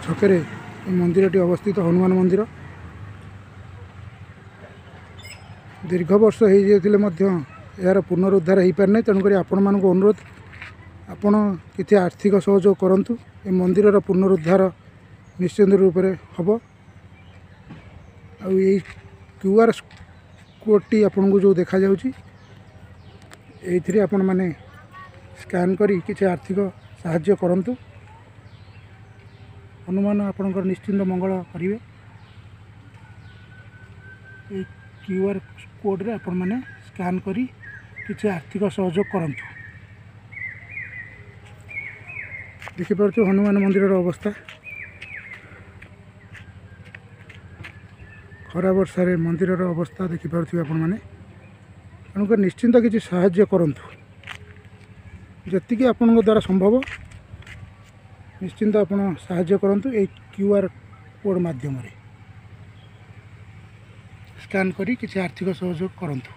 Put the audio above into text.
ଛକରେ ଏ ମନ୍ଦିରଟି ଅବସ୍ଥିତ ହନୁମାନ ମନ୍ଦିର। ଦୀର୍ଘ ବର୍ଷ ହୋଇଯାଇଥିଲେ ମଧ୍ୟ ଏହାର ପୁନରୁଦ୍ଧାର ହୋଇପାରିନାହିଁ। ତେଣୁକରି ଆପଣମାନଙ୍କୁ ଅନୁରୋଧ, ଆପଣ କିଛି ଆର୍ଥିକ ସହଯୋଗ କରନ୍ତୁ। ଏ ମନ୍ଦିରର ପୁନରୁଦ୍ଧାର ନିଶ୍ଚିନ୍ତ ରୂପରେ ହେବ। ଆଉ ଏଇ QR କୋଡ଼ଟି ଆପଣଙ୍କୁ ଯେଉଁ ଦେଖାଯାଉଛି, ଏଇଥିରେ ଆପଣମାନେ ସ୍କାନ୍ କରି କିଛି ଆର୍ଥିକ ସାହାଯ୍ୟ କରନ୍ତୁ। ହନୁମାନ ଆପଣଙ୍କର ନିଶ୍ଚିନ୍ତ ମଙ୍ଗଳ କରିବେ। এই QR କୋଡ଼ରେ ଆପଣମାନେ ସ୍କାନ୍ କରି କିଛି ଆର୍ଥିକ ସହଯୋଗ କରନ୍ତୁ। ଦେଖିପାରୁଥିବେ ହନୁମାନ ମନ୍ଦିରର ଅବସ୍ଥା। ଖରା ବର୍ଷାରେ ମନ୍ଦିରର ଅବସ୍ଥା ଦେଖିପାରୁଥିବେ ଆପଣମାନେ। ତେଣୁକରି ନିଶ୍ଚିନ୍ତ କିଛି ସାହାଯ୍ୟ କରନ୍ତୁ। ଯେତିକି ଆପଣଙ୍କ ଦ୍ୱାରା ସମ୍ଭବ ନିଶ୍ଚିନ୍ତ ଆପଣ ସାହାଯ୍ୟ କରନ୍ତୁ। এই QR କୋଡ଼ ମାଧ୍ୟମରେ ସ୍କାନ୍ କରି କିଛି ଆର୍ଥିକ ସହଯୋଗ କରନ୍ତୁ।